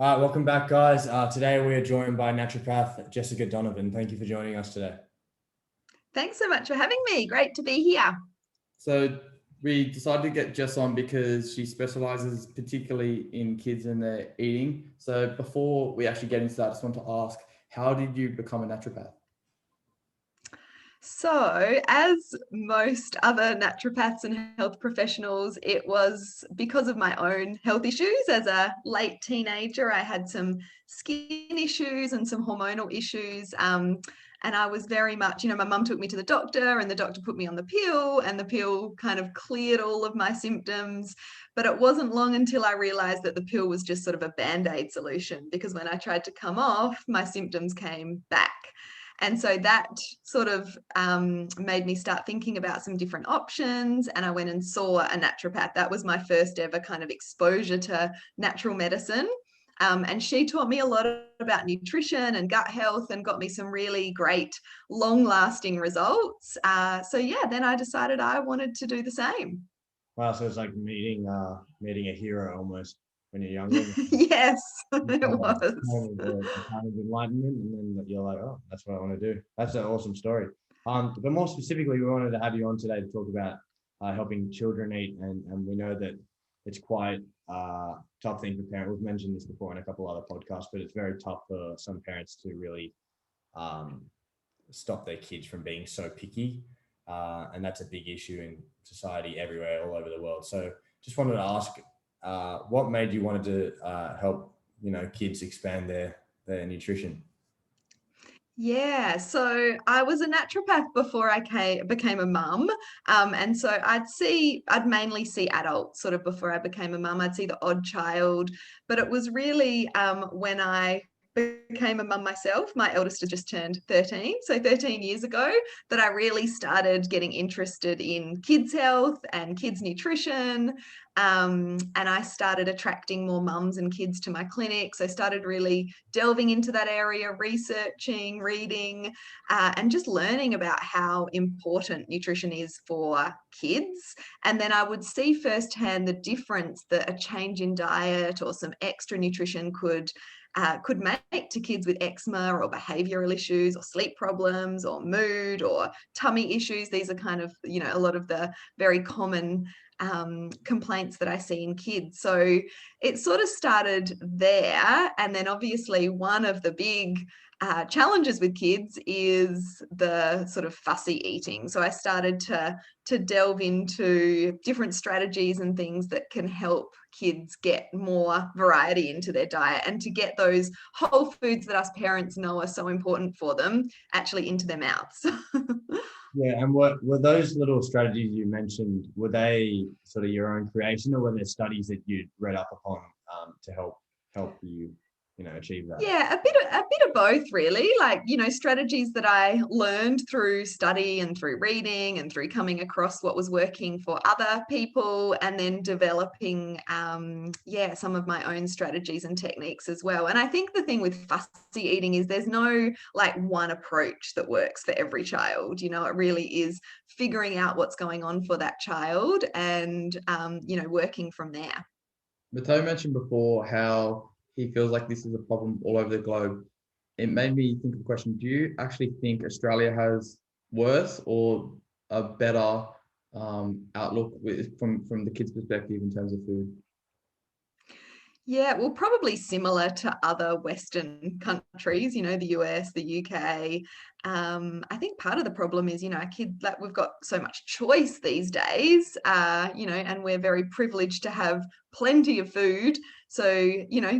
All right, welcome back, guys. Today we are joined by Naturopath Jessica Donovan. Thank you for joining us today. Thanks so much for having me. Great to be here. So we decided to get Jess on because she specializes particularly in kids and their eating. So before we actually get into that, I just want to ask, how did you become a naturopath? So, as most other naturopaths and health professionals, it was because of my own health issues. As a late teenager, I had some skin issues and some hormonal issues. And I was very much, my mum took me to the doctor and the doctor put me on the pill, and the pill kind of cleared all of my symptoms. But it wasn't long until I realized that the pill was just sort of a band-aid solution, because when I tried to come off, my symptoms came back. And so that sort of made me start thinking about some different options. And I went and saw a naturopath. That was my first ever kind of exposure to natural medicine. And she taught me a lot about nutrition and gut health and got me some really great, long lasting results. Then I decided I wanted to do the same. Wow, so it's like meeting a hero almost when you're younger. Yes, You it was. kind of enlightenment, and then you're like, oh, that's what I want to do. That's an awesome story. But more specifically, we wanted to have you on today to talk about helping children eat, and we know that it's quite tough thing for parents. We've mentioned this before in a couple other podcasts, but it's very tough for some parents to really stop their kids from being so picky. And that's a big issue in society everywhere, all over the world. So just wanted to ask, what made you wanted to help, kids expand their nutrition? Yeah, so I was a naturopath before I became a mum. And so I'd mainly see adults sort of before I became a mum. I'd see the odd child, but it was really when I became a mum myself. My eldest has just turned 13, so 13 years ago, that I really started getting interested in kids' health and kids' nutrition. And I started attracting more mums and kids to my clinics. I started really delving into that area, researching, reading, and just learning about how important nutrition is for kids. And then I would see firsthand the difference that a change in diet or some extra nutrition could make to kids with eczema or behavioral issues or sleep problems or mood or tummy issues. These are kind of, a lot of the very common complaints that I see in kids. So it sort of started there. And then obviously one of the big challenges with kids is the sort of fussy eating. So I started to delve into different strategies and things that can help kids get more variety into their diet and to get those whole foods that us parents know are so important for them actually into their mouths. Yeah, and what were those little strategies you mentioned? Were they sort of your own creation, or were there studies that you'd read up upon to help you, achieve that? Yeah, a bit of both, really. Like, strategies that I learned through study and through reading and through coming across what was working for other people, and then developing, some of my own strategies and techniques as well. And I think the thing with fussy eating is there's no like one approach that works for every child. It really is figuring out what's going on for that child and, working from there. Mateo mentioned before how he feels like this is a problem all over the globe. It made me think of the question, do you actually think Australia has worse or a better outlook from the kids' perspective in terms of food? Yeah, well, probably similar to other Western countries, the US, the UK. I think part of the problem is, a kid, like we've got so much choice these days, and we're very privileged to have plenty of food. So,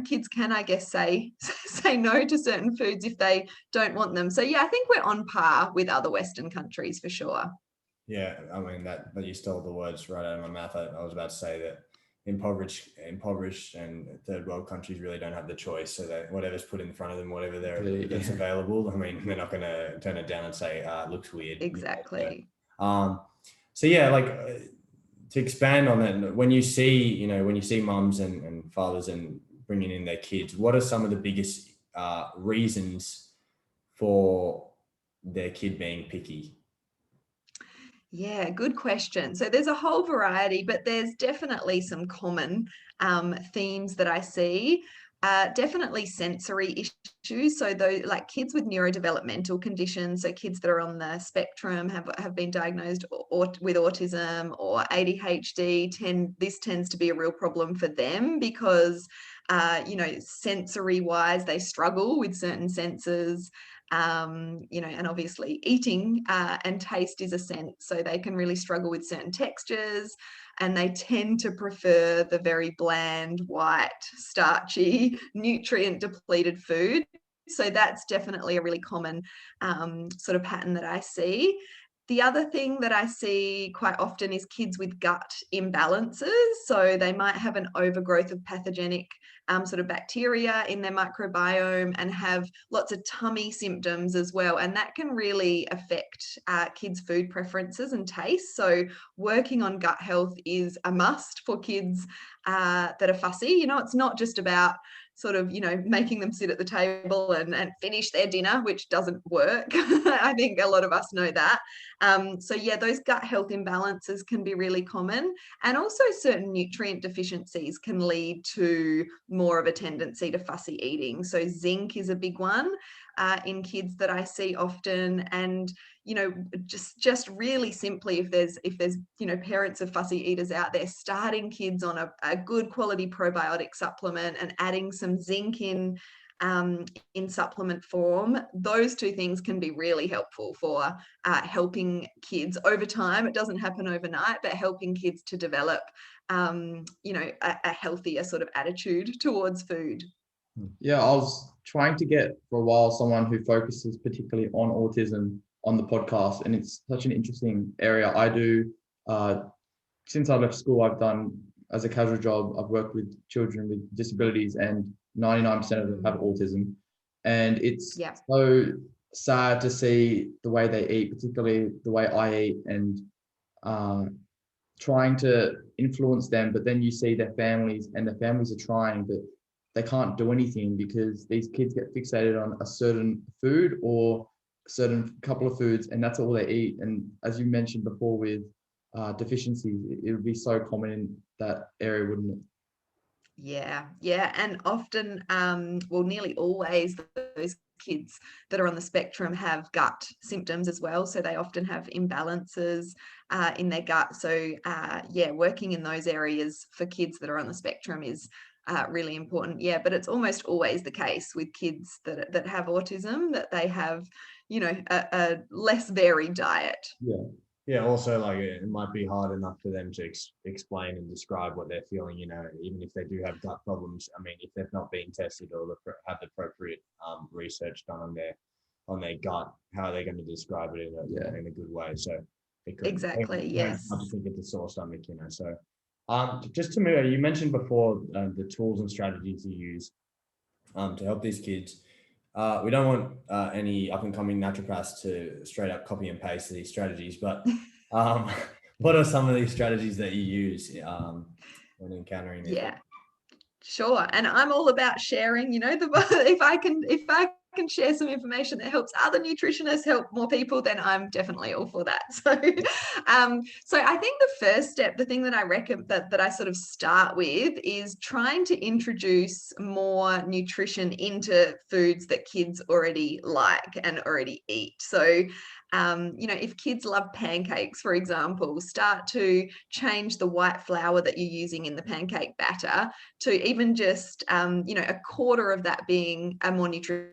kids can, I guess, say say no to certain foods if they don't want them. So, yeah, I think we're on par with other Western countries for sure. Yeah, I mean but you stole the words right out of my mouth. I was about to say that impoverished and third world countries really don't have the choice. So that whatever's put in front of them, whatever that's available, I mean, they're not going to turn it down and say it looks weird. Exactly. So yeah, like to expand on that, when you see mums and fathers and bringing in their kids, what are some of the biggest reasons for their kid being picky? Yeah, good question. So there's a whole variety, but there's definitely some common themes that I see. Definitely sensory issues. So those like kids with neurodevelopmental conditions, so kids that are on the spectrum have been diagnosed with autism or ADHD, this tends to be a real problem for them because sensory wise, they struggle with certain senses. And obviously eating and taste is a sense, so they can really struggle with certain textures, and they tend to prefer the very bland, white, starchy, nutrient depleted food. So that's definitely a really common sort of pattern that I see. The other thing that I see quite often is kids with gut imbalances. So they might have an overgrowth of pathogenic sort of bacteria in their microbiome and have lots of tummy symptoms as well. And that can really affect kids' food preferences and tastes. So working on gut health is a must for kids that are fussy. It's not just about sort of, making them sit at the table and finish their dinner, which doesn't work. I think a lot of us know that. So yeah, those gut health imbalances can be really common. And also certain nutrient deficiencies can lead to more of a tendency to fussy eating. So zinc is a big one in kids that I see often. And just really simply, if there's parents of fussy eaters out there, starting kids on a good quality probiotic supplement and adding some zinc in supplement form, those two things can be really helpful for helping kids over time. It doesn't happen overnight, but helping kids to develop a healthier sort of attitude towards food. Yeah, I was trying to get for a while someone who focuses particularly on autism on the podcast, and it's such an interesting area. I do, since I left school, I've done as a casual job, I've worked with children with disabilities, and 99% of them have autism. And it's so sad to see the way they eat, particularly the way I eat, and trying to influence them. But then you see their families, and their families are trying, but they can't do anything because these kids get fixated on a certain food or a certain couple of foods, and that's all they eat. And as you mentioned before with deficiencies, it would be so common in that area, wouldn't it? Yeah. And often, nearly always, those kids that are on the spectrum have gut symptoms as well. So they often have imbalances in their gut. So working in those areas for kids that are on the spectrum is really important. Yeah, but it's almost always the case with kids that have autism that they have, a less varied diet. Yeah, also like it might be hard enough for them to explain and describe what they're feeling, even if they do have gut problems. I mean, if they've not been tested or have the appropriate research done on their gut, how are they going to describe it in a good way? So it could Yes. I just think it's a sore stomach, So just to move, you mentioned before the tools and strategies you use to help these kids. We don't want any up-and-coming naturopaths to straight up copy and paste these strategies, but what are some of these strategies that you use when encountering these? Yeah, sure. And I'm all about sharing, if I can share some information that helps other nutritionists help more people, then I'm definitely all for that. So I think the first step, the thing that I reckon that I sort of start with, is trying to introduce more nutrition into foods that kids already like and already eat. So if kids love pancakes, for example, start to change the white flour that you're using in the pancake batter to even just a quarter of that being a more nutritious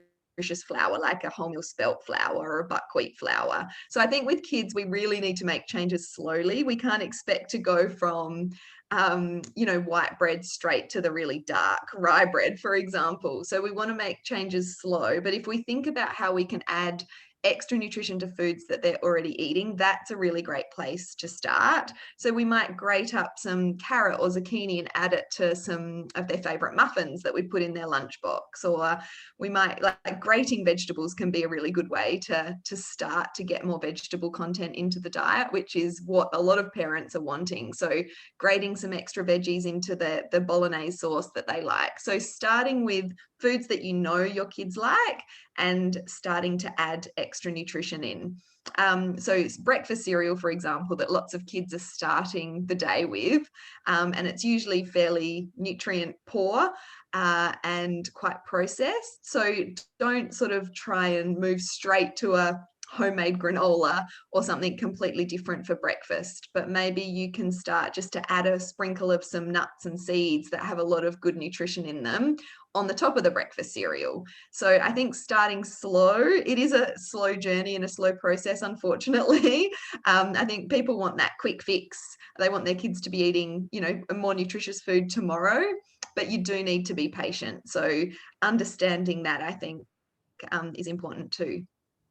flour, like a wholemeal spelt flour or a buckwheat flour. So I think with kids, we really need to make changes slowly. We can't expect to go from white bread straight to the really dark rye bread, for example. So we want to make changes slow. But if we think about how we can add extra nutrition to foods that they're already eating, that's a really great place to start. So we might grate up some carrot or zucchini and add it to some of their favorite muffins that we put in their lunchbox. Or we might, like grating vegetables can be a really good way to start to get more vegetable content into the diet, which is what a lot of parents are wanting. So grating some extra veggies into the bolognese sauce that they like. So starting with foods that your kids like and starting to add extra nutrition in. So breakfast cereal, for example, that lots of kids are starting the day with, and it's usually fairly nutrient poor. and quite processed. So don't sort of try and move straight to a homemade granola or something completely different for breakfast, but maybe you can start just to add a sprinkle of some nuts and seeds that have a lot of good nutrition in them on the top of the breakfast cereal. So I think starting slow, it is a slow journey and a slow process, unfortunately. I think people want that quick fix. They want their kids to be eating, a more nutritious food tomorrow, but you do need to be patient. So understanding that, I think, is important too.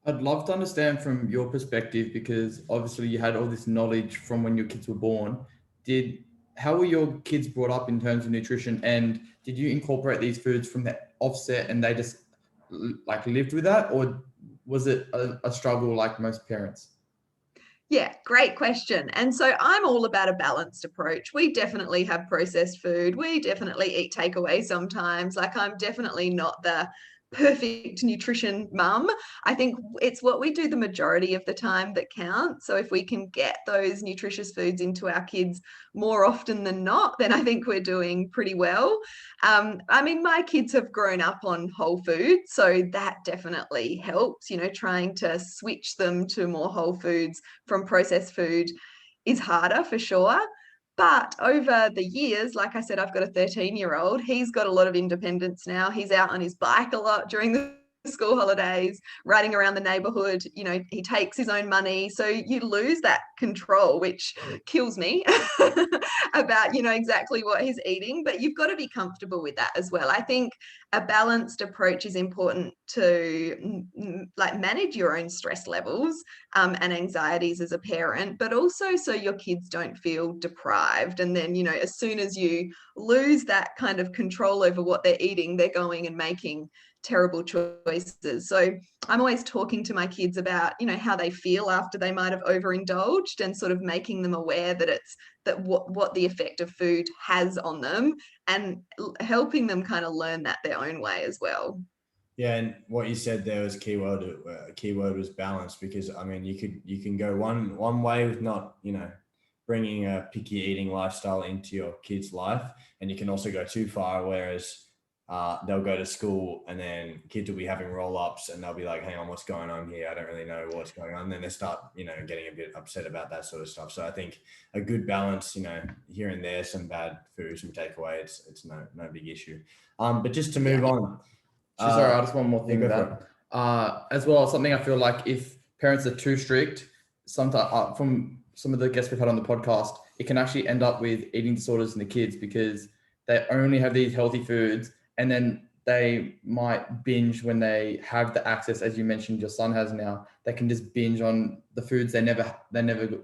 I'd love to understand from your perspective, because obviously you had all this knowledge from when your kids were born. How were your kids brought up in terms of nutrition, and did you incorporate these foods from the offset and they just like lived with that, or was it a struggle like most parents? Yeah, great question. And so I'm all about a balanced approach. We definitely have processed food. We definitely eat takeaway sometimes. Like, I'm definitely not the perfect nutrition mum. I think it's what we do the majority of the time that counts. So if we can get those nutritious foods into our kids more often than not, then I think we're doing pretty well. I mean, my kids have grown up on whole foods, so that definitely helps, trying to switch them to more whole foods from processed food is harder for sure. But over the years, like I said, I've got a 13-year-old. He's got a lot of independence now. He's out on his bike a lot during the school holidays, riding around the neighborhood. He takes his own money. So you lose that control, which kills me about, exactly what he's eating. But you've got to be comfortable with that as well. I think a balanced approach is important to like manage your own stress levels and anxieties as a parent, but also so your kids don't feel deprived. And then, as soon as you lose that kind of control over what they're eating, they're going and making terrible choices. So I'm always talking to my kids about, how they feel after they might have overindulged, and sort of making them aware that what the effect of food has on them, and helping them kind of learn that their own way as well. Yeah, and what you said there was keyword was balance, because I mean you can go one way with not bringing a picky eating lifestyle into your kid's life, and you can also go too far, whereas they'll go to school and then kids will be having roll-ups and they'll be like, hang on, what's going on here? I don't really know what's going on. And then they start, getting a bit upset about that sort of stuff. So I think a good balance, here and there, some bad food, some takeaway, it's no big issue. But just to move on. Sorry, I just one more thing with go that. As well, something I feel like if parents are too strict, sometimes from some of the guests we've had on the podcast, it can actually end up with eating disorders in the kids, because they only have these healthy foods, and then they might binge when they have the access, as you mentioned, your son has now. They can just binge on the foods they never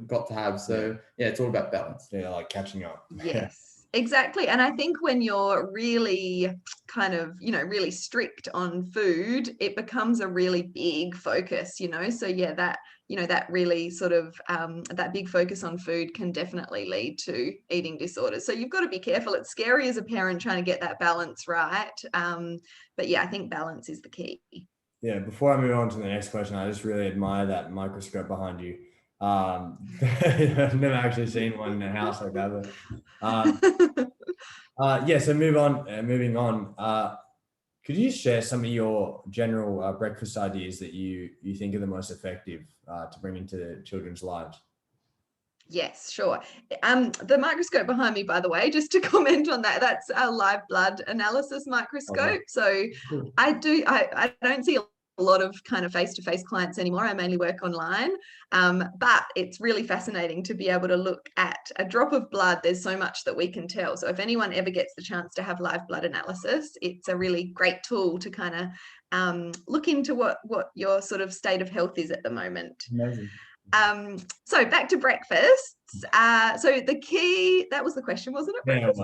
got to have. So yeah, it's all about balance. Yeah, like catching up. Yes, exactly. And I think when you're really kind of, really strict on food, it becomes a really big focus, So yeah, that really sort of that big focus on food can definitely lead to eating disorders. So you've got to be careful. It's scary as a parent trying to get that balance right. But yeah, I think balance is the key. Yeah, before I move on to the next question, I just really admire that microscope behind you. I've never actually seen one in a house like that. But, so moving on. Could you share some of your general breakfast ideas that you think are the most effective to bring into children's lives? Yes, sure. The microscope behind me, by the way, just to comment on that, that's a live blood analysis microscope. Okay. So Cool. I don't see a lot of kind of face-to-face clients anymore. I mainly work online, but it's really fascinating to be able to look at a drop of blood. There's so much that we can tell. So if anyone ever gets the chance to have live blood analysis, it's a really great tool to kind of look into what your sort of state of health is at the moment. Amazing. So back to breakfasts. So the key, that was the question, wasn't it?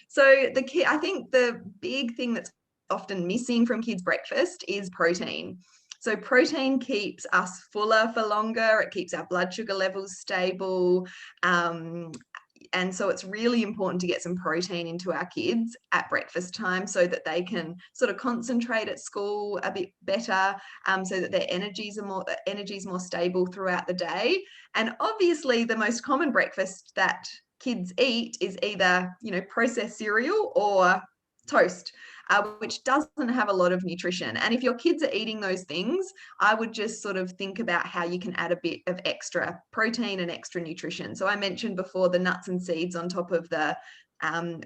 So the key, I think the big thing that's often missing from kids' breakfast is protein. So protein keeps us fuller for longer. It keeps our blood sugar levels stable. And so it's really important to get some protein into our kids at breakfast time, so that they can sort of concentrate at school a bit better, so that their energy is more stable throughout the day. And obviously the most common breakfast that kids eat is either, processed cereal or toast, which doesn't have a lot of nutrition. And if your kids are eating those things, I would just sort of think about how you can add a bit of extra protein and extra nutrition. So I mentioned before the nuts and seeds on top of the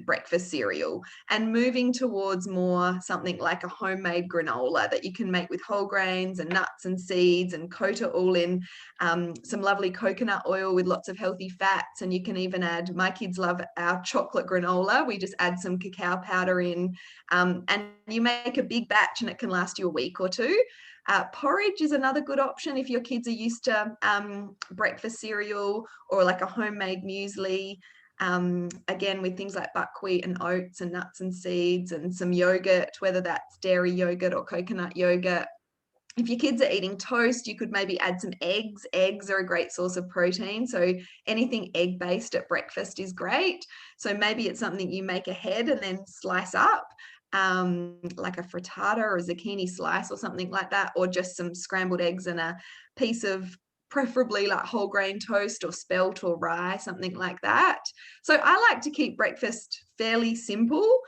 breakfast cereal, and moving towards more something like a homemade granola that you can make with whole grains and nuts and seeds, and coat it all in some lovely coconut oil with lots of healthy fats. And you can even add, my kids love our chocolate granola. We just add some cacao powder in, and you make a big batch and it can last you a week or two. Porridge is another good option if your kids are used to breakfast cereal or like a homemade muesli. Again, with things like buckwheat and oats and nuts and seeds, and some yogurt, whether that's dairy yogurt or coconut yogurt. If your kids are eating toast, you could maybe add some eggs. Eggs are a great source of protein. So anything egg-based at breakfast is great. So maybe it's something you make ahead and then slice up, like a frittata or a zucchini slice or something like that, or just some scrambled eggs and a piece of preferably like whole grain toast or spelt or rye, something like that. So I like to keep breakfast fairly simple.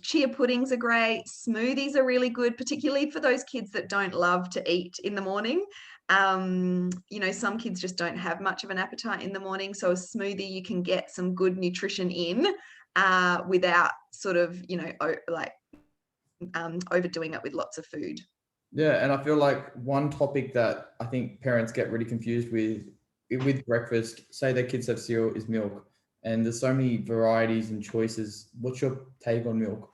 Chia puddings are great. Smoothies are really good, particularly for those kids that don't love to eat in the morning. Some kids just don't have much of an appetite in the morning. So a smoothie, you can get some good nutrition in without sort of, overdoing it with lots of food. Yeah, and I feel like one topic that I think parents get really confused with breakfast, say their kids have cereal, is milk. And there's so many varieties and choices. What's your take on milk?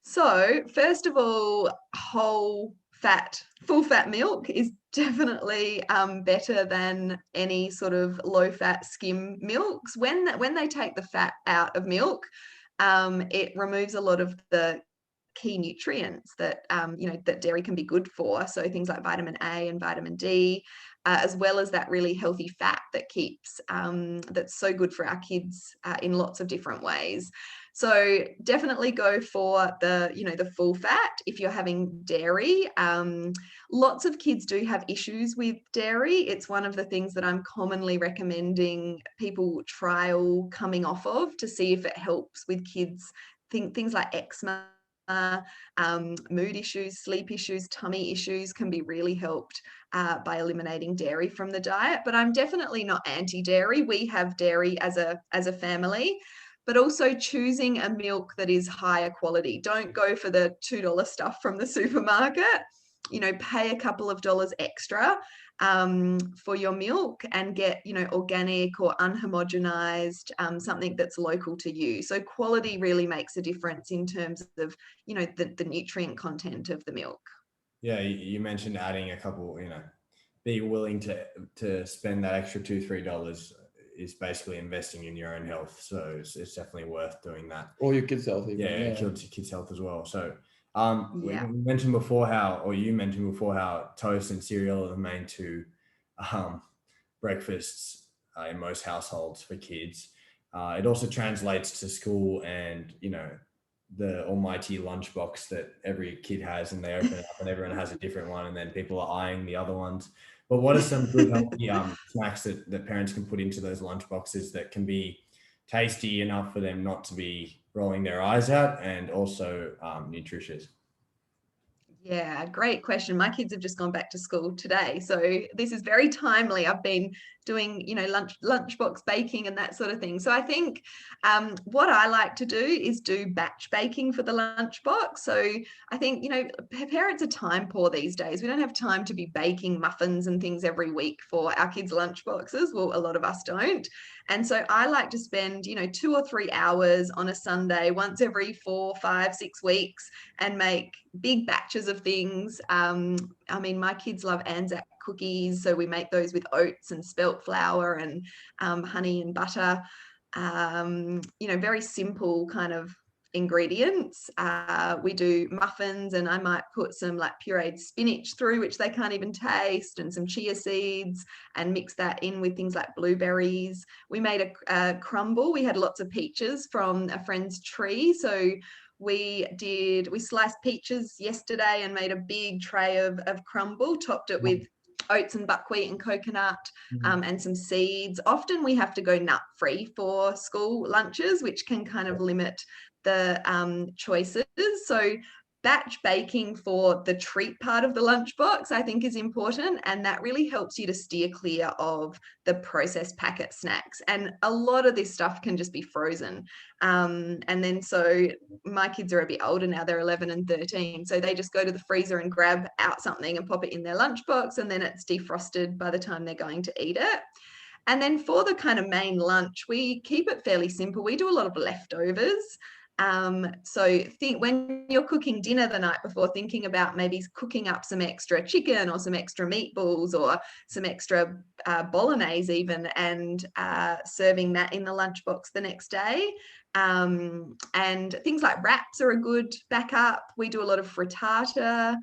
So, first of all, whole fat, full fat milk is definitely better than any sort of low fat skim milks. When they take the fat out of milk, it removes a lot of the key nutrients that that dairy can be good for, so things like vitamin A and vitamin D, as well as that really healthy fat that keeps that's so good for our kids in lots of different ways. So definitely go for the full fat if you're having dairy. Lots of kids do have issues with dairy. It's one of the things that I'm commonly recommending people trial coming off of to see if it helps with kids. Things like eczema, mood issues, sleep issues, tummy issues can be really helped by eliminating dairy from the diet. But I'm definitely not anti-dairy. We have dairy as a family, but also choosing a milk that is higher quality. Don't go for the $2 stuff from the supermarket. Pay a couple of dollars extra for your milk and get, organic or unhomogenized, something that's local to you. So quality really makes a difference in terms of, the nutrient content of the milk. Yeah, you mentioned adding a couple, being willing to spend that extra $2-3 is basically investing in your own health. So it's definitely worth doing that. Or your kids' health even. Yeah, kids' health as well. So we Yeah. mentioned before you mentioned before how toast and cereal are the main two breakfasts in most households for kids. It also translates to school and, the almighty lunchbox that every kid has, and they open it up and everyone has a different one, and then people are eyeing the other ones. But what are some good healthy snacks that parents can put into those lunchboxes that can be tasty enough for them not to be rolling their eyes out, and also nutritious? Yeah, great question. My kids have just gone back to school today, so this is very timely. I've been doing, lunchbox baking and that sort of thing. So I think what I like to do is do batch baking for the lunchbox. So I think, parents are time poor these days. We don't have time to be baking muffins and things every week for our kids' lunchboxes. Well, a lot of us don't. And so I like to spend, 2 or 3 hours on a Sunday, once every 4, 5, 6 weeks, and make big batches of things. My kids love Anzac cookies, so we make those with oats and spelt flour and honey and butter. Very simple kind of ingredients. We do muffins, and I might put some like pureed spinach through, which they can't even taste, and some chia seeds, and mix that in with things like blueberries. We made a crumble. We had lots of peaches from a friend's tree, so we sliced peaches yesterday and made a big tray of crumble, topped it with oats and buckwheat and coconut, Mhm. and some seeds. Often we have to go nut-free for school lunches, which can kind of limit the choices. So batch baking for the treat part of the lunchbox, I think, is important, and that really helps you to steer clear of the processed packet snacks. And a lot of this stuff can just be frozen. And then so my kids are a bit older now, they're 11 and 13, so they just go to the freezer and grab out something and pop it in their lunchbox, and then it's defrosted by the time they're going to eat it. And then for the kind of main lunch, we keep it fairly simple. We do a lot of leftovers. So think when you're cooking dinner the night before, thinking about maybe cooking up some extra chicken or some extra meatballs or some extra bolognese even, and serving that in the lunchbox the next day. And things like wraps are a good backup. We do a lot of frittata.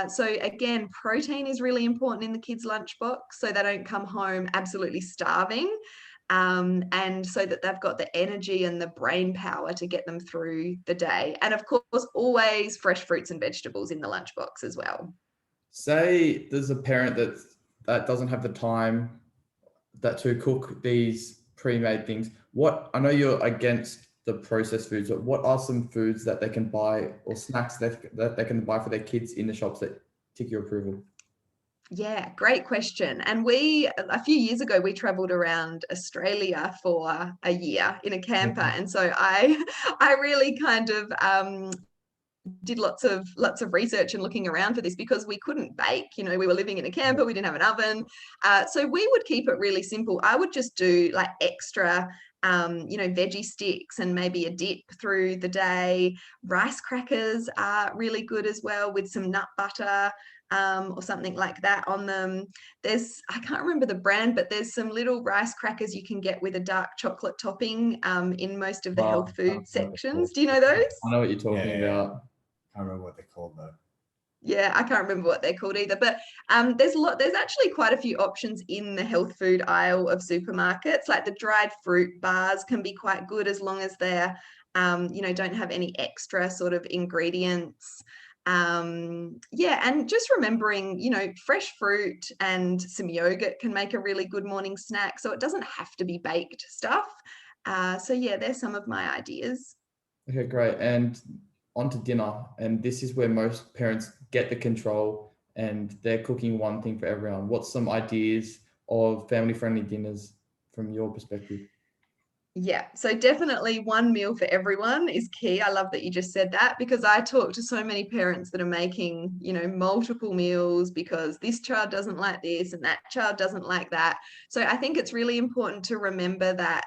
So again, protein is really important in the kids' lunchbox, so they don't come home absolutely starving. And so that they've got the energy and the brain power to get them through the day. And of course, always fresh fruits and vegetables in the lunchbox as well. Say there's a parent that doesn't have the time to cook these pre-made things. What, I know you're against the processed foods, but what are some foods that they can buy, or snacks that they can buy for their kids in the shops that tick your approval? Yeah, great question. And a few years ago, we traveled around Australia for a year in a camper. Mhm. And so I really kind of did lots of research and looking around for this, because we couldn't bake. We were living in a camper, we didn't have an oven. So we would keep it really simple. I would just do like extra veggie sticks and maybe a dip through the day. Rice crackers are really good as well, with some nut butter or something like that on them. I can't remember the brand, but there's some little rice crackers you can get with a dark chocolate topping in most of the health food sections. Do you know those? I know what you're talking Yeah. about. I can't remember what they're called though. Yeah, I can't remember what they're called either, but there's actually quite a few options in the health food aisle of supermarkets. Like the dried fruit bars can be quite good, as long as they're don't have any extra sort of ingredients. Yeah, and just remembering, fresh fruit and some yogurt can make a really good morning snack, so it doesn't have to be baked stuff. So yeah, there's some of my ideas. Okay, great. And on to dinner. And this is where most parents get the control and they're cooking one thing for everyone. What's some ideas of family-friendly dinners from your perspective? Yeah, so definitely one meal for everyone is key. I love that you just said that, because I talk to so many parents that are making, multiple meals because this child doesn't like this and that child doesn't like that. So I think it's really important to remember that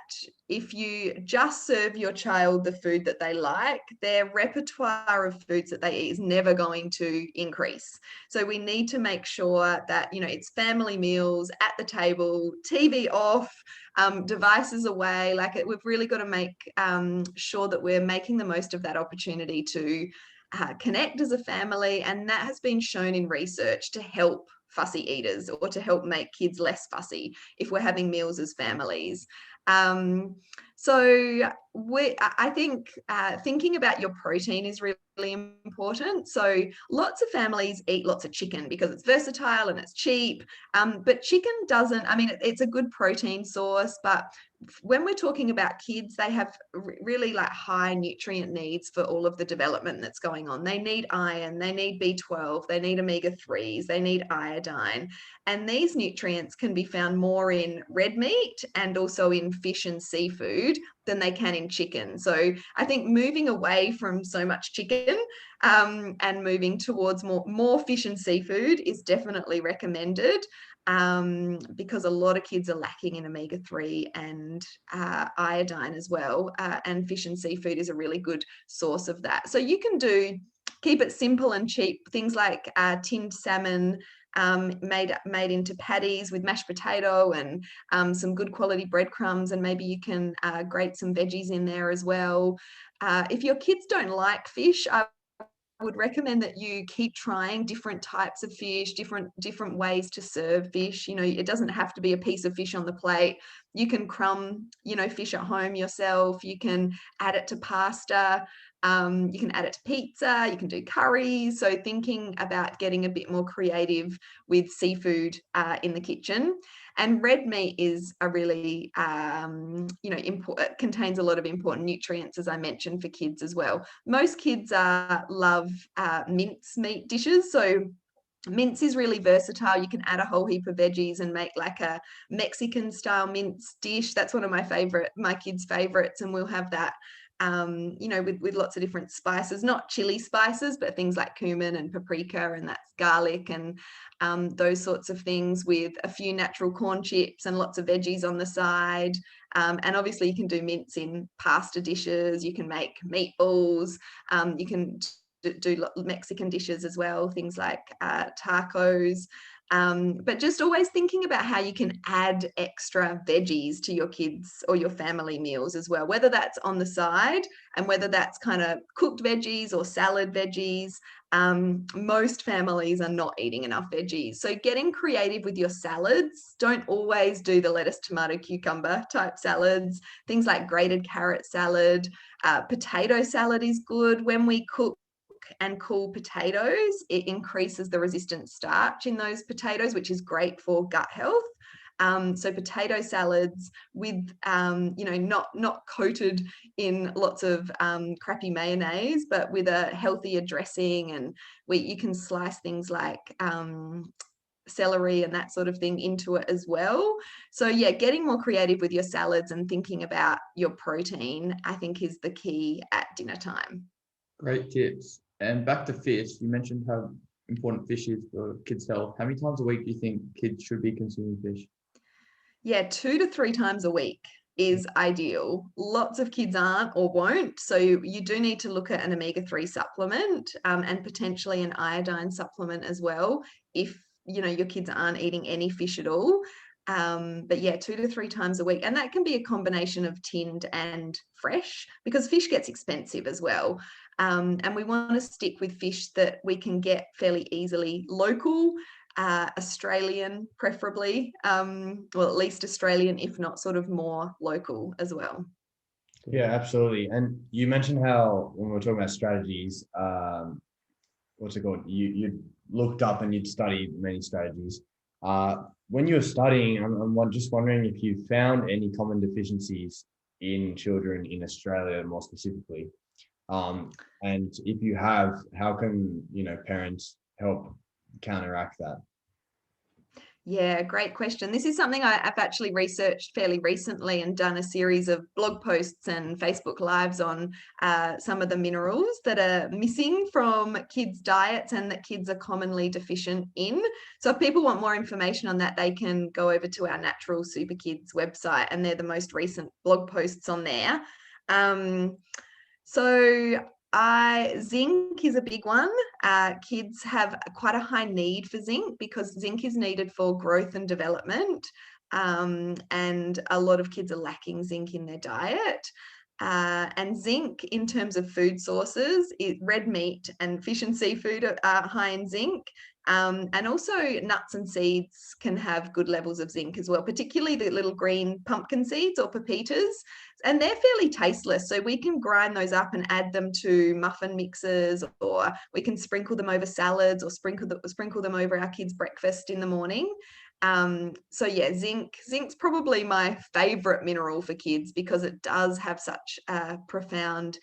if you just serve your child the food that they like, their repertoire of foods that they eat is never going to increase. So we need to make sure that, it's family meals at the table, TV off, devices away. We've really got to make sure that we're making the most of that opportunity to connect as a family. And that has been shown in research to help fussy eaters, or to help make kids less fussy if we're having meals as families. So I think thinking about your protein is really important. So lots of families eat lots of chicken because it's versatile and it's cheap. But chicken doesn't, it's a good protein source, but when we're talking about kids, they have really like high nutrient needs for all of the development that's going on. They need iron, they need B12, they need omega-3s, they need iodine. And these nutrients can be found more in red meat and also in fish and seafood than they can in chicken. So I think moving away from so much chicken and moving towards more fish and seafood is definitely recommended, because a lot of kids are lacking in omega-3 and iodine as well. And fish and seafood is a really good source of that. So you can keep it simple and cheap, things like tinned salmon, made into patties with mashed potato and some good quality breadcrumbs, and maybe you can grate some veggies in there as well. If your kids don't like fish, I would recommend that you keep trying different types of fish, different ways to serve fish. You know, it doesn't have to be a piece of fish on the plate. You can crumb, you know, fish at home yourself. You can add it to pasta. You can add it to pizza. You can do curries. So thinking about getting a bit more creative with seafood in the kitchen. And red meat is a really, you know, it contains a lot of important nutrients, as I mentioned, for kids as well. Most kids love mince meat dishes. So mince is really versatile. You can add a whole heap of veggies and make like a Mexican style mince dish. That's one of my kids' favorites. And we'll have that, you know, with lots of different spices, not chili spices, but things like cumin and paprika, and that's garlic and those sorts of things, with a few natural corn chips and lots of veggies on the side. And obviously you can do mince in pasta dishes. You can make meatballs. You can do Mexican dishes as well, things like tacos. But just always thinking about how you can add extra veggies to your kids or your family meals as well, whether that's on the side and whether that's kind of cooked veggies or salad veggies. Most families are not eating enough veggies. So getting creative with your salads. Don't always do the lettuce, tomato, cucumber type salads. Things like grated carrot salad, potato salad is good. When we cook and cool potatoes, it increases the resistant starch in those potatoes, which is great for gut health. So potato salads with, you know, not coated in lots of crappy mayonnaise, but with a healthier dressing, and you can slice things like celery and that sort of thing into it as well. So yeah, getting more creative with your salads and thinking about your protein, I think, is the key at dinner time. Great tips. And back to fish, you mentioned how important fish is for kids' health. How many times a week do you think kids should be consuming fish? Yeah, 2 to 3 times a week is ideal. Lots of kids aren't or won't. So you do need to look at an omega-3 supplement and potentially an iodine supplement as well, if, you know, your kids aren't eating any fish at all. But yeah, 2 to 3 times a week. And that can be a combination of tinned and fresh, because fish gets expensive as well. And we want to stick with fish that we can get fairly easily local, Australian preferably, well, at least Australian, if not sort of more local as well. Yeah, absolutely. And you mentioned how when we were talking about strategies, what's it called? You looked up and you'd studied many strategies. When you were studying, I'm just wondering if you found any common deficiencies in children in Australia, more specifically. And if you have, how can, you know, parents help counteract that? Yeah, great question. This is something I've actually researched fairly recently and done a series of blog posts and Facebook Lives on some of the minerals that are missing from kids' diets and that kids are commonly deficient in. So if people want more information on that, they can go over to our Natural Super Kids website, and they're the most recent blog posts on there. Zinc is a big one. Kids have quite a high need for zinc because zinc is needed for growth and development. And a lot of kids are lacking zinc in their diet. And zinc, in terms of food sources, red meat and fish and seafood are high in zinc. And also nuts and seeds can have good levels of zinc as well, particularly the little green pumpkin seeds or pepitas. And they're fairly tasteless. So we can grind those up and add them to muffin mixes, or we can sprinkle them over salads, or sprinkle them over our kids' breakfast in the morning. So yeah, zinc's probably my favorite mineral for kids because it does have such a profound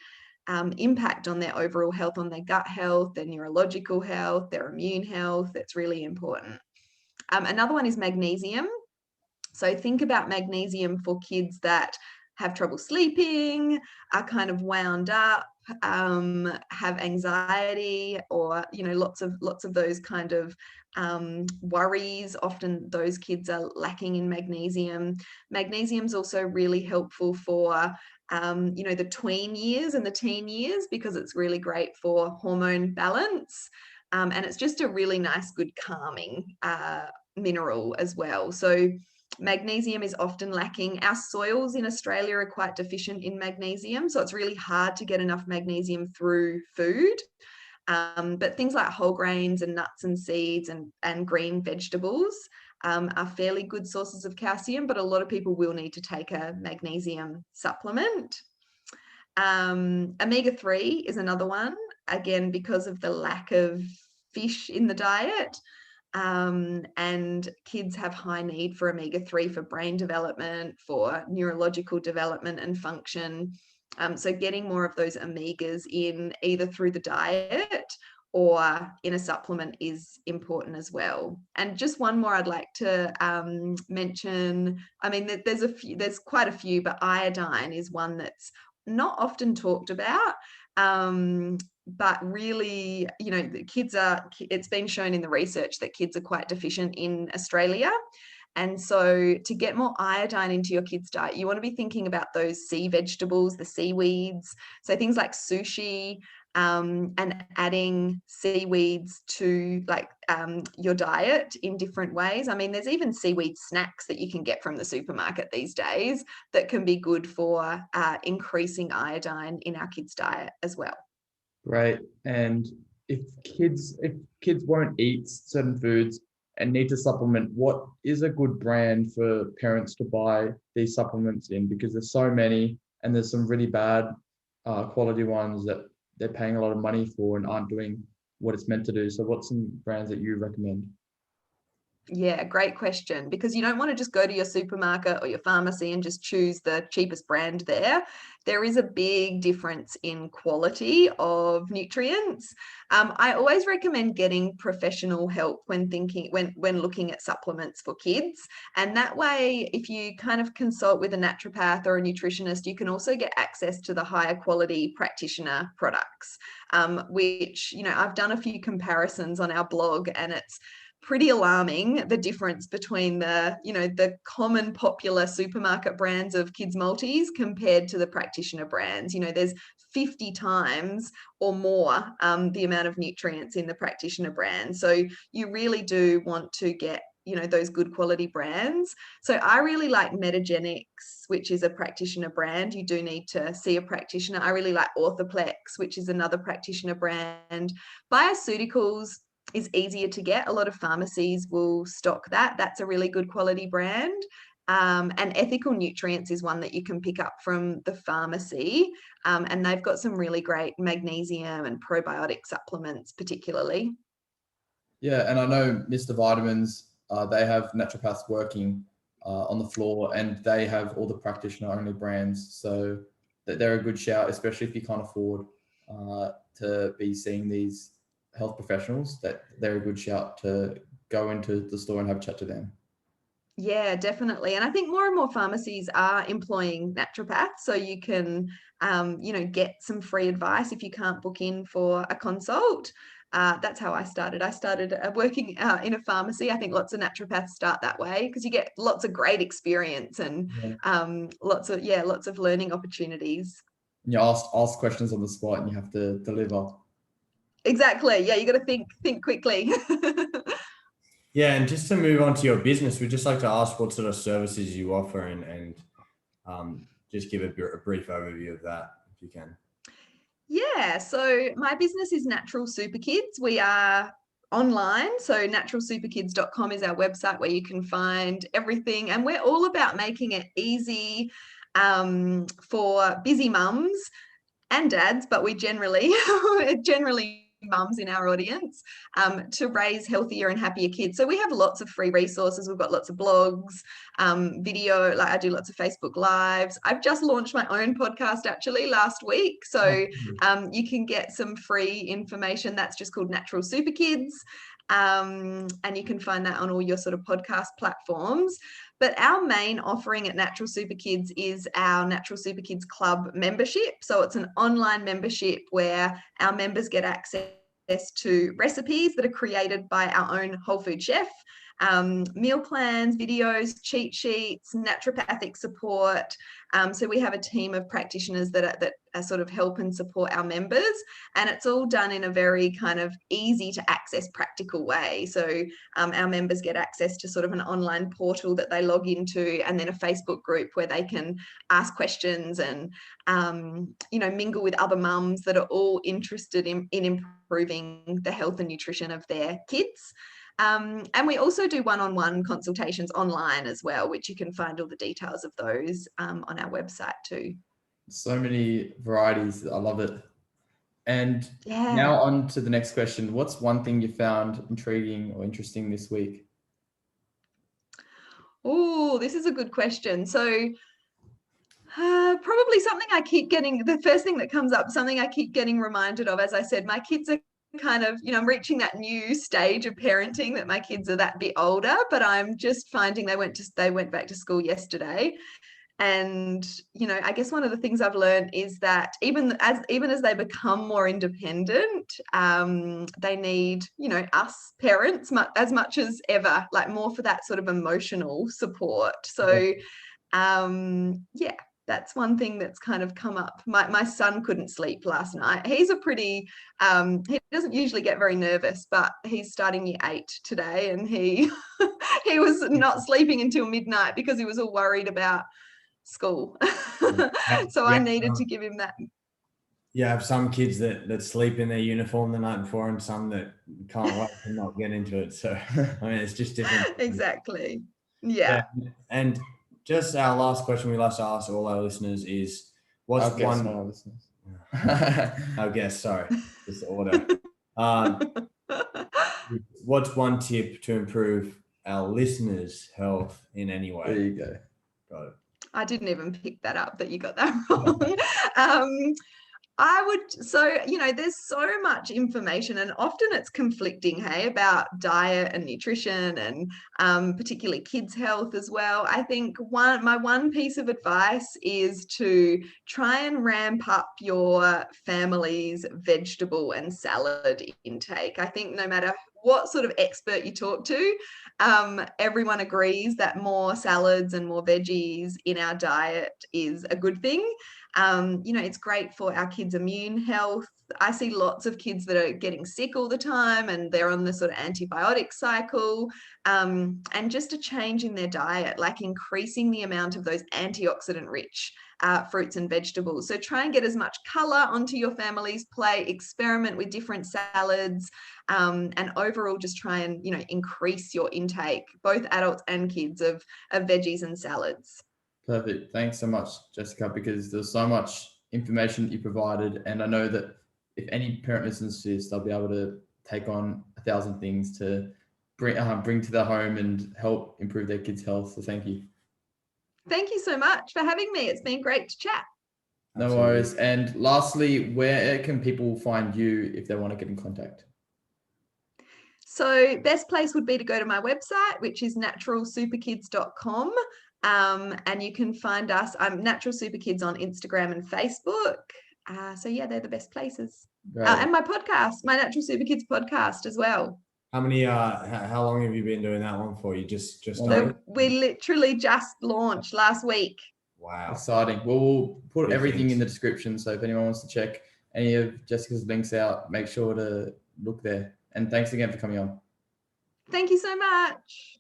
impact on their overall health, on their gut health, their neurological health, their immune health. It's really important. Another one is magnesium. So think about magnesium for kids that have trouble sleeping, are kind of wound up, have anxiety, or, you know, lots of those kind of worries. Often those kids are lacking in magnesium. Magnesium is also really helpful for you know, the tween years and the teen years, because it's really great for hormone balance. And it's just a really nice, good calming mineral as well. So magnesium is often lacking. Our soils in Australia are quite deficient in magnesium, so it's really hard to get enough magnesium through food. But things like whole grains and nuts and seeds and green vegetables are fairly good sources of calcium, but a lot of people will need to take a magnesium supplement. Omega-3 is another one, again, because of the lack of fish in the diet. And kids have high need for omega-3 for brain development, for neurological development and function. So getting more of those omegas in either through the diet or in a supplement is important as well. And just one more I'd like to mention. I mean, there's quite a few, but iodine is one that's not often talked about. But really, it's been shown in the research that kids are quite deficient in Australia. And so to get more iodine into your kids' diet, you want to be thinking about those sea vegetables, the seaweeds. So things like sushi, and adding seaweeds to your diet in different ways. I mean, there's even seaweed snacks that you can get from the supermarket these days that can be good for increasing iodine in our kids' diet as well. Great. And if kids won't eat certain foods and need to supplement, what is a good brand for parents to buy these supplements in? Because there's so many, and there's some really bad quality ones that they're paying a lot of money for and aren't doing what it's meant to do. So what's some brands that you recommend? Yeah, great question, because you don't want to just go to your supermarket or your pharmacy and just choose the cheapest brand there. There is a big difference in quality of nutrients. I always recommend getting professional help when looking at supplements for kids. And that way, if you kind of consult with a naturopath or a nutritionist, you can also get access to the higher quality practitioner products, which, I've done a few comparisons on our blog, and it's pretty alarming, the difference between the common popular supermarket brands of kids multis compared to the practitioner brands. There's 50 times or more the amount of nutrients in the practitioner brand. So you really do want to get those good quality brands. So I really like Metagenics, which is a practitioner brand. You do need to see a practitioner. I really like Orthoplex, which is another practitioner brand. Bioceuticals is easier to get. A lot of pharmacies will stock that. That's a really good quality brand. And Ethical Nutrients is one that you can pick up from the pharmacy. And they've got some really great magnesium and probiotic supplements, particularly. Yeah, and I know Mr. Vitamins, they have naturopaths working on the floor, and they have all the practitioner-only brands. So they're a good shout, especially if you can't afford to be seeing these health professionals. That they're a good shout to go into the store and have a chat to them. Yeah, definitely. And I think more and more pharmacies are employing naturopaths, so you can get some free advice if you can't book in for a consult. That's how I started. I started working in a pharmacy. I think lots of naturopaths start that way because you get lots of great experience and lots of learning opportunities. And you ask questions on the spot and you have to deliver. Exactly. Yeah, you got to think quickly. Yeah, and just to move on to your business, we'd just like to ask what sort of services you offer and just give a brief overview of that if you can. Yeah, so my business is Natural Super Kids. We are online, so naturalsuperkids.com is our website where you can find everything, and we're all about making it easy for busy mums and dads, but we generally mums in our audience to raise healthier and happier kids. So we have lots of free resources. We've got lots of blogs, video, like I do lots of Facebook Lives. I've just launched my own podcast actually last week. So you can get some free information. That's just called Natural Super Kids. And you can find that on all your sort of podcast platforms. But our main offering at Natural Super Kids is our Natural Super Kids Club membership. So it's an online membership where our members get access to recipes that are created by our own whole food chef. meal plans, videos, cheat sheets, naturopathic support. So we have a team of practitioners that sort of help and support our members, and it's all done in a very kind of easy to access, practical way. So our members get access to sort of an online portal that they log into, and then a Facebook group where they can ask questions and mingle with other mums that are all interested in improving the health and nutrition of their kids. And we also do one-on-one consultations online as well, which you can find all the details of those on our website too. So many varieties. I love it. And Yeah. now on to the next question. What's one thing you found intriguing or interesting this week? Oh, this is a good question. So probably something I keep getting, the first thing that comes up, something I keep getting reminded of, as I said, my kids are kind of, I'm reaching that new stage of parenting that my kids are that bit older, but I'm just finding they went back to school yesterday. And, I guess one of the things I've learned is that even as they become more independent, they need, us parents as much as ever, like more for that sort of emotional support. So, yeah, that's one thing that's kind of come up. My son couldn't sleep last night. He's a pretty, he doesn't usually get very nervous, but he's starting year 8 today, and he was not sleeping until midnight because he was all worried about school. So I needed to give him that. You have some kids that sleep in their uniform the night before, and some that can't wait to not get into it. So I mean, it's just different. Exactly. Yeah. And just our last question we like to ask all our listeners is, what's Our guests, one? not our listeners. Our guests, sorry, just order. What's one tip to improve our listeners' health in any way? There you go. Got it. I didn't even pick that up that you got that wrong. There's so much information, and often it's conflicting, about diet and nutrition, and particularly kids' health as well. I think my one piece of advice is to try and ramp up your family's vegetable and salad intake. I think no matter what sort of expert you talk to, everyone agrees that more salads and more veggies in our diet is a good thing. It's great for our kids' immune health. I see lots of kids that are getting sick all the time, and they're on the sort of antibiotic cycle, and just a change in their diet, like increasing the amount of those antioxidant rich fruits and vegetables. So try and get as much color onto your family's plate, experiment with different salads, and overall just try and, increase your intake, both adults and kids, of veggies and salads. Perfect. Thanks so much, Jessica, because there's so much information that you provided. And I know that if any parent listens to this, they'll be able to take on 1,000 things to bring to their home and help improve their kids' health. So thank you. Thank you so much for having me. It's been great to chat. No Absolutely. worries. And lastly, where can people find you if they want to get in contact? So best place would be to go to my website, which is naturalsuperkids.com. And you can find us. I'm Natural Super Kids on Instagram and Facebook. So yeah, they're the best places. And my podcast, my Natural Super Kids podcast as well. How many? How long have you been doing that one for? You just So we literally just launched last week. Wow, exciting. Well, we'll put Big everything things. in the description. So if anyone wants to check any of Jessica's links out, make sure to look there. And thanks again for coming on. Thank you so much.